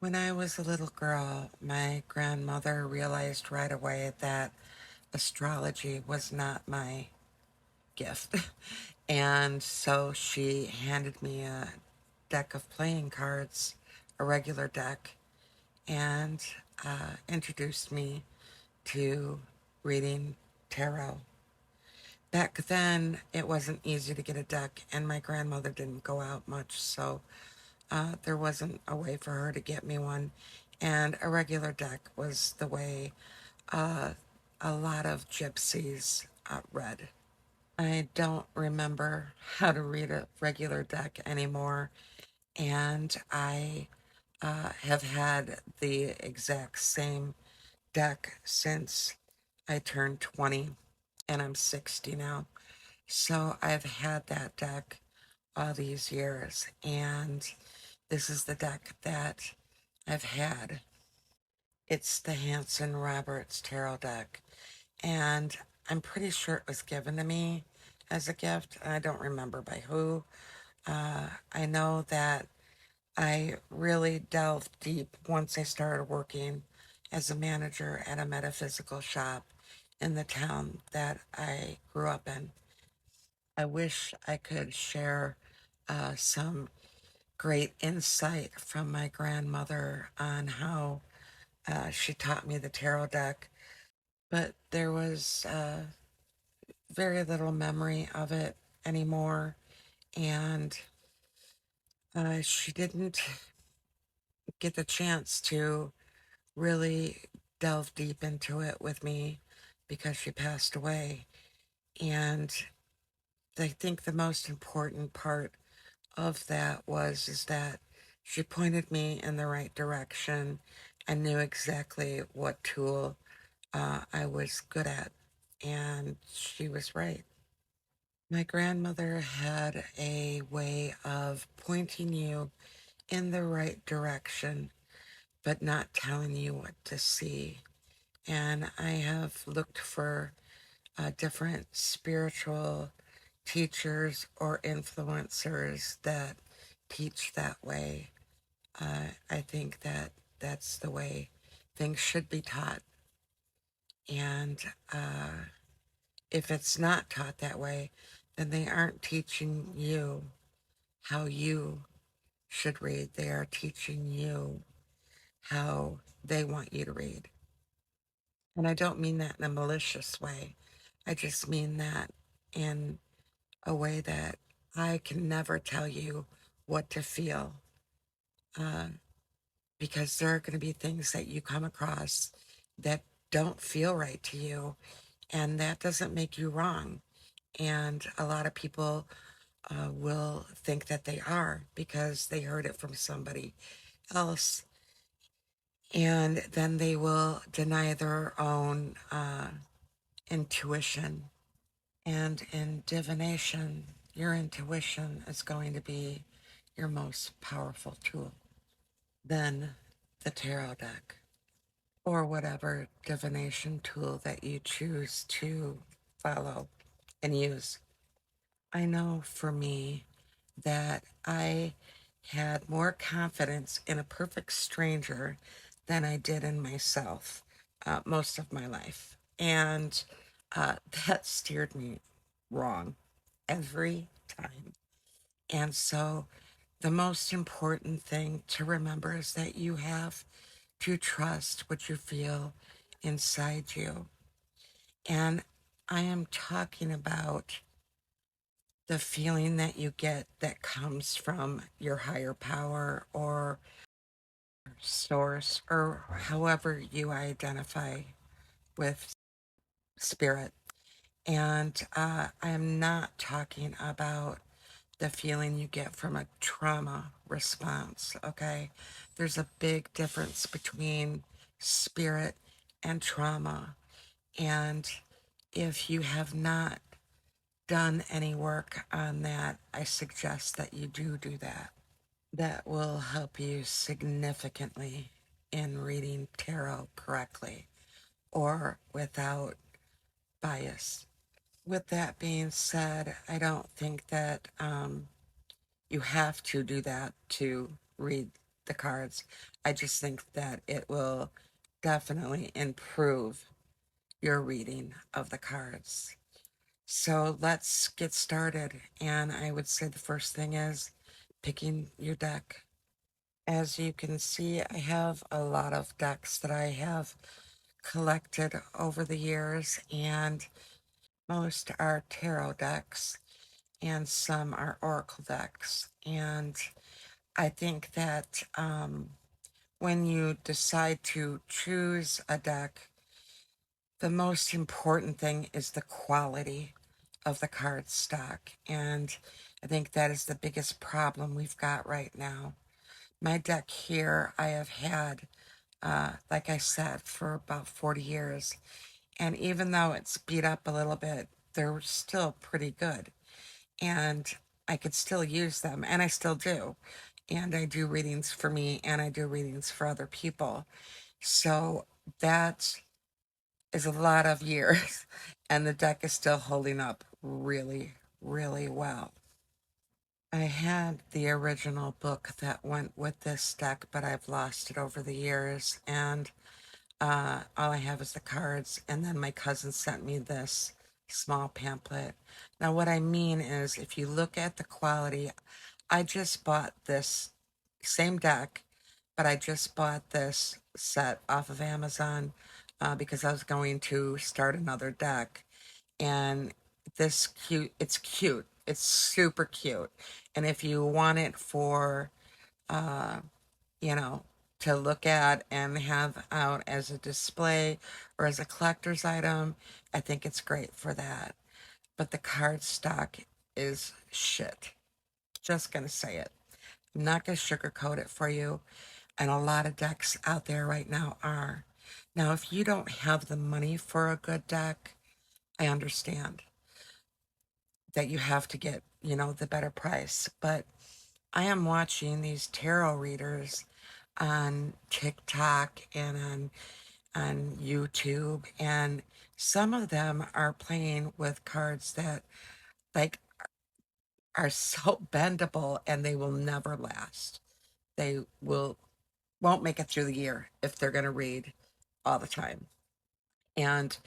When I was a little girl, my grandmother realized right away that astrology was not my gift. And so she handed me a deck of playing cards, a regular deck, and introduced me to reading tarot. Back then, it wasn't easy to get a deck, and my grandmother didn't go out much, so there wasn't a way for her to get me one. And a regular deck was the way uh, a lot of gypsies read. I don't remember how to read a regular deck anymore, and I have had the exact same deck since I turned 20, and I'm 60 now. So I've had that deck all these years, and this is the deck that I've had. It's the Hanson Roberts Tarot deck, and I'm pretty sure it was given to me as a gift. I don't remember by who. I know that I really delved deep once I started working as a manager at a metaphysical shop in the town that I grew up in. I wish I could share some great insight from my grandmother on how she taught me the tarot deck, but there was very little memory of it anymore, and she didn't get the chance to really delve deep into it with me because she passed away. And I think the most important part of that is that she pointed me in the right direction and knew exactly what tool I was good at, and she was right. My grandmother had a way of pointing you in the right direction, but not telling you what to see. And I have looked for different spiritual teachers or influencers that teach that way. I think that that's the way things should be taught. And if it's not taught that way, then they aren't teaching you how you should read. They are teaching you how they want you to read. And I don't mean that in a malicious way. I just mean that in a way that I can never tell you what to feel, uh, because there are going to be things that you come across that don't feel right to you, and that doesn't make you wrong. And a lot of people will think that they are because they heard it from somebody else, and then they will deny their own intuition. And in divination, your intuition is going to be your most powerful tool. Then the tarot deck, or whatever divination tool that you choose to follow and use. I know for me that I had more confidence in a perfect stranger than I did in myself most of my life. And that steered me wrong every time. And so the most important thing to remember is that you have to trust what you feel inside you. And I am talking about the feeling that you get that comes from your higher power or source, or however you identify with spirit. And I am not talking about the feeling you get from a trauma response, okay? There's a big difference between spirit and trauma. And if you have not done any work on that, I suggest that you do that. That will help you significantly in reading tarot correctly or without bias. With that being said, I don't think that you have to do that to read the cards. I just think that it will definitely improve your reading of the cards. So let's get started. And I would say the first thing is picking your deck. As you can see, I have a lot of decks that I have collected over the years, and most are tarot decks, and some are oracle decks. And I think that when you decide to choose a deck, the most important thing is the quality of the card stock. And I think that is the biggest problem we've got right now. My deck here, I have had, like I said, for about 40 years. And even though it's beat up a little bit, they're still pretty good. And I could still use them, and I still do. And I do readings for me, and I do readings for other people. So that is a lot of years, and the deck is still holding up really, really well. I had the original book that went with this deck, but I've lost it over the years, and all I have is the cards, and then my cousin sent me this small pamphlet. Now, what I mean is, if you look at the quality, I just bought this same deck, but I just bought this set off of Amazon because I was going to start another deck. And it's cute. It's super cute. And if you want it for, uh, you know, to look at and have out as a display or as a collector's item, I think it's great for that. But the card stock is shit. Just gonna say it. I'm not gonna sugarcoat it for you. And a lot of decks out there right now are. Now, if you don't have the money for a good deck, I understand that you have to get, the better price. But I am watching these tarot readers on TikTok and on YouTube, and some of them are playing with cards that like are so bendable and they will never last. They won't make it through the year if they're going to read all the time. And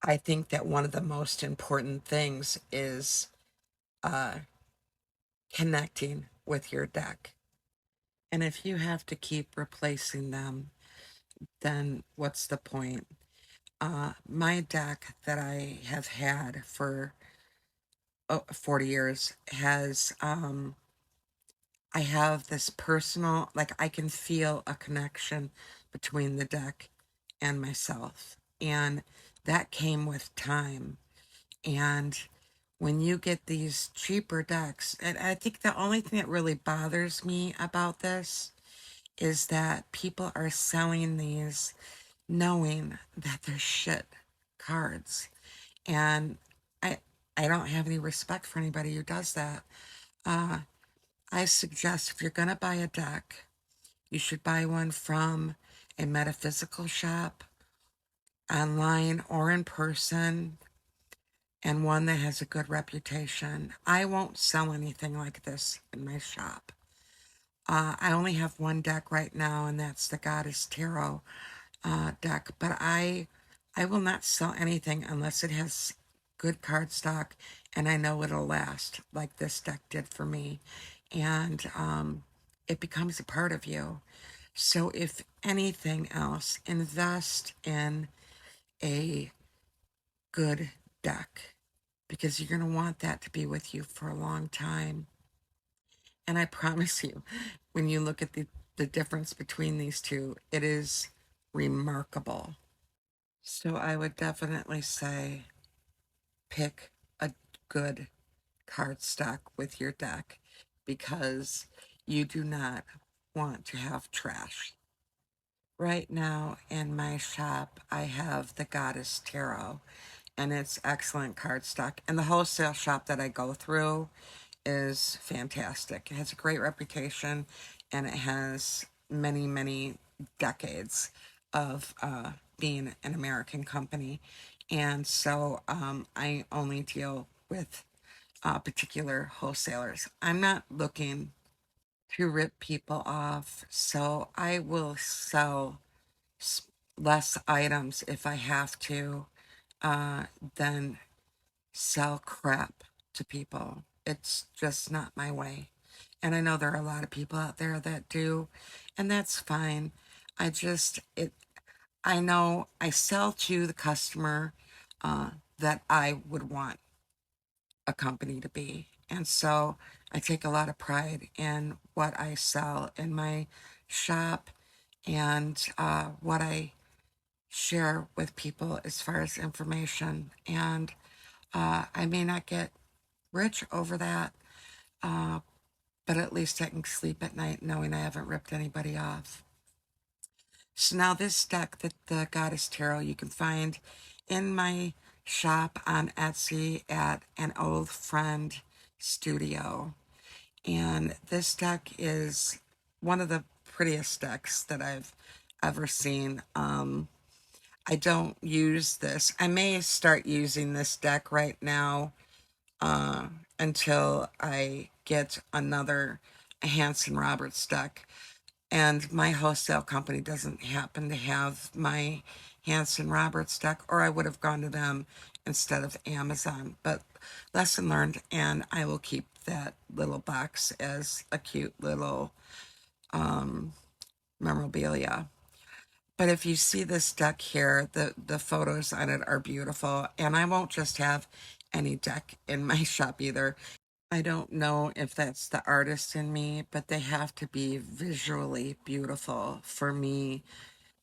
I think that one of the most important things is uh, connecting with your deck. And if you have to keep replacing them, then what's the point? My deck that I have had for 40 years has, I have this personal, like, I can feel a connection between the deck and myself. And that came with time. And when you get these cheaper decks, and I think the only thing that really bothers me about this is that people are selling these knowing that they're shit cards. And I I don't have any respect for anybody who does that. Uh, I suggest if you're gonna buy a deck, you should buy one from a metaphysical shop, online or in person, and one that has a good reputation. I won't sell anything like this in my shop. I only have one deck right now, and that's the Goddess Tarot deck. But I will not sell anything unless it has good cardstock, and I know it'll last, like this deck did for me. And it becomes a part of you. So if anything else, invest in a good deck because you're going to want that to be with you for a long time. And I promise you, when you look at the difference between these two, it is remarkable. So I would definitely say pick a good cardstock with your deck because you do not want to have trash. Right now in my shop, I have the Goddess Tarot, and it's excellent cardstock. And the wholesale shop that I go through is fantastic. It has a great reputation, and it has many, many decades of being an American company. And so I only deal with particular wholesalers. I'm not looking to rip people off. So I will sell less items if I have to, than sell crap to people. It's just not my way. And I know there are a lot of people out there that do, and that's fine. I know I sell to the customer that I would want a company to be. And so I take a lot of pride in what I sell in my shop and what I share with people as far as information. And I may not get rich over that, but at least I can sleep at night knowing I haven't ripped anybody off. So now this deck that the Goddess Tarot you can find in my shop on Etsy at Anoldfriendstudio. And this deck is one of the prettiest decks that I've ever seen. I don't use this. I may start using this deck right now uh, until I get another Hanson Roberts deck. And my wholesale company doesn't happen to have my Hanson Roberts deck, or I would have gone to them instead of Amazon. But lesson learned, and I will keep that little box as a cute little memorabilia. But if you see this deck here, the photos on it are beautiful. And I won't just have any deck in my shop either. I don't know if that's the artist in me, but they have to be visually beautiful for me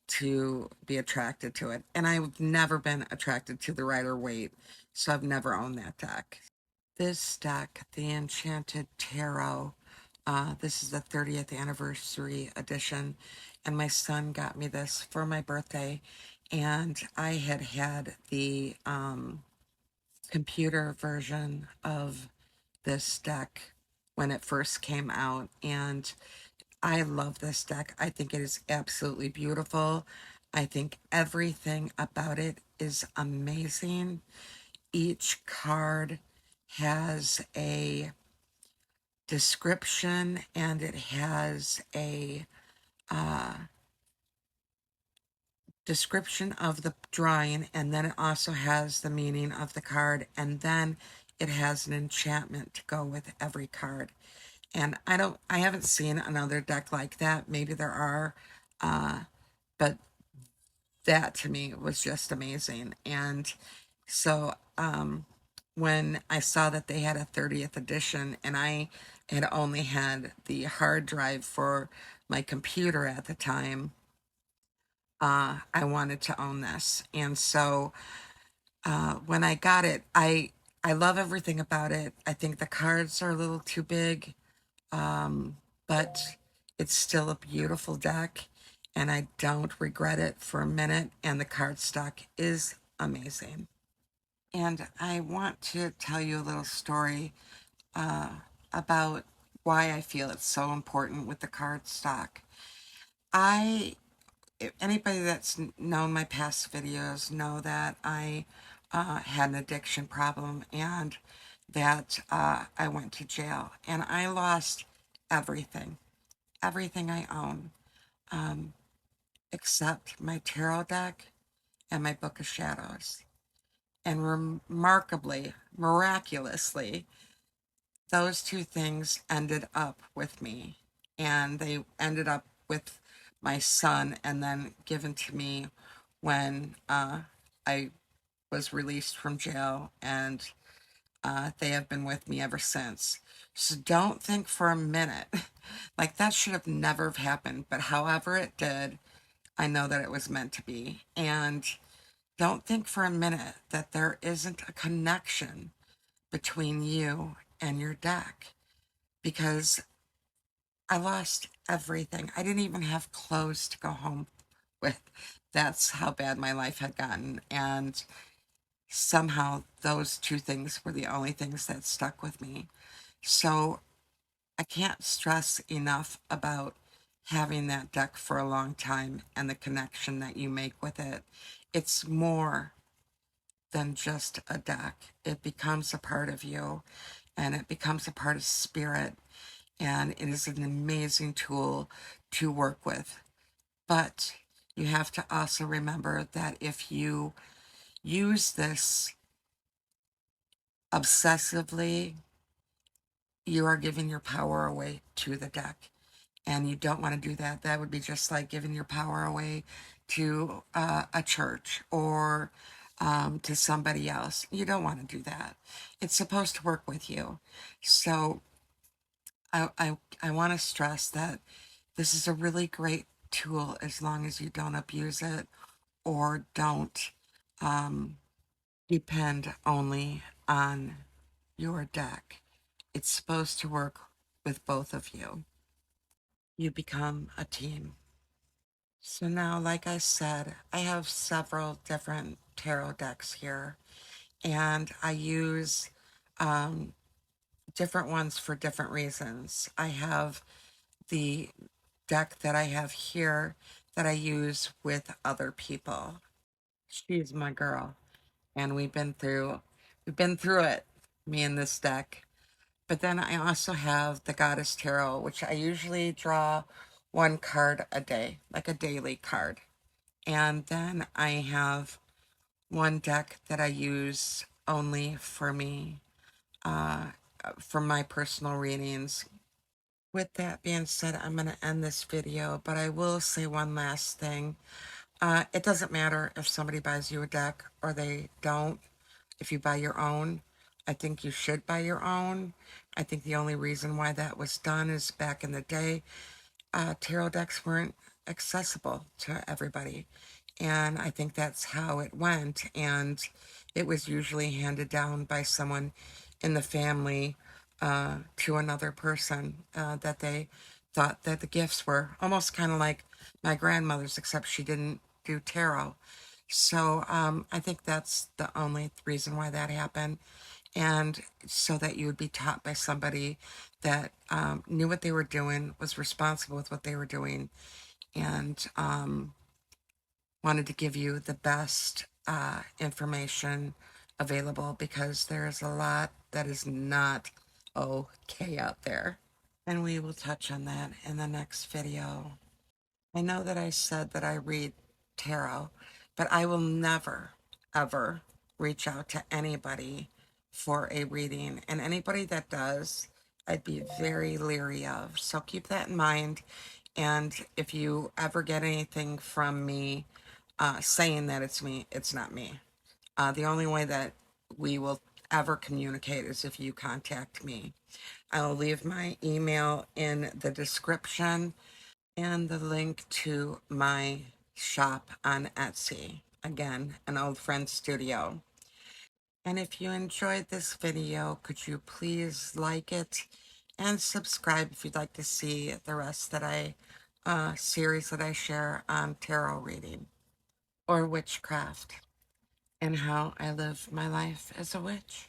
to be attracted to it. And I've never been attracted to the Rider-Waite, so I've never owned that deck. This deck, the Enchanted Tarot, this is the 30th anniversary edition, and my son got me this for my birthday, and I had the computer version of this deck when it first came out, and I love this deck. I think it is absolutely beautiful. I think everything about it is amazing. Each card has a description and it has a description of the drawing, and then it also has the meaning of the card, and then it has an enchantment to go with every card. And I haven't seen another deck like that. Maybe there are, but that to me was just amazing. And so when I saw that they had a 30th edition and I had only had the hard drive for my computer at the time, I wanted to own this. And so when I got it, I love everything about it. I think the cards are a little too big, but it's still a beautiful deck, and I don't regret it for a minute, and the cardstock is amazing. And I want to tell you a little story about why I feel it's so important with the cardstock. I Anybody that's known my past videos know that I had an addiction problem, and that I went to jail, and I lost everything, everything I own, except my tarot deck and my Book of Shadows. And remarkably, miraculously, those two things ended up with me, and they ended up with my son and then given to me when I was released from jail, and they have been with me ever since. So don't think for a minute like that should have never have happened, but however it did, I know that it was meant to be. And don't think for a minute that there isn't a connection between you and your deck, because I lost everything. I didn't even have clothes to go home with. That's how bad my life had gotten. And somehow those two things were the only things that stuck with me. So I can't stress enough about having that deck for a long time and the connection that you make with it. It's more than just a deck. It becomes a part of you, and it becomes a part of spirit. and it is an amazing tool to work with. But you have to also remember that if you use this obsessively, you are giving your power away to the deck. And you don't want to do that. That would be just like giving your power away to a church or to somebody else. You don't want to do that. It's supposed to work with you. So I want to stress that this is a really great tool as long as you don't abuse it or don't depend only on your deck. It's supposed to work with both of you. You become a team. So now, like I said, I have several different tarot decks here, and I use um, different ones for different reasons. I have the deck that I have here that I use with other people. She's my girl, and we've been through it, me and this deck. But then I also have the Goddess Tarot, which I usually draw one card a day, like a daily card. And then I have one deck that I use only for me, uh, for my personal readings. With that being said, I'm going to end this video, but I will say one last thing. It doesn't matter if somebody buys you a deck or they don't. If you buy your own, I think you should buy your own. I think the only reason why that was done is back in the day, tarot decks weren't accessible to everybody. And I think that's how it went. And it was usually handed down by someone in the family to another person that they thought that the gifts were almost kind of like my grandmother's, except she didn't do tarot. So I think that's the only reason why that happened. And so that you would be taught by somebody that knew what they were doing, was responsible with what they were doing, and wanted to give you the best information available, because there's a lot that is not okay out there. And we will touch on that in the next video. I know that I said that I read tarot, but I will never, ever reach out to anybody for a reading. And anybody that does, I'd be very leery of. So keep that in mind. And if you ever get anything from me saying that it's me, it's not me. The only way that we will ever communicate is if you contact me. I'll leave my email in the description and the link to my shop on Etsy. Again, Anoldfriendstudio. And if you enjoyed this video, could you please like it and subscribe if you'd like to see the rest that I series that I share on tarot reading or witchcraft and how I live my life as a witch.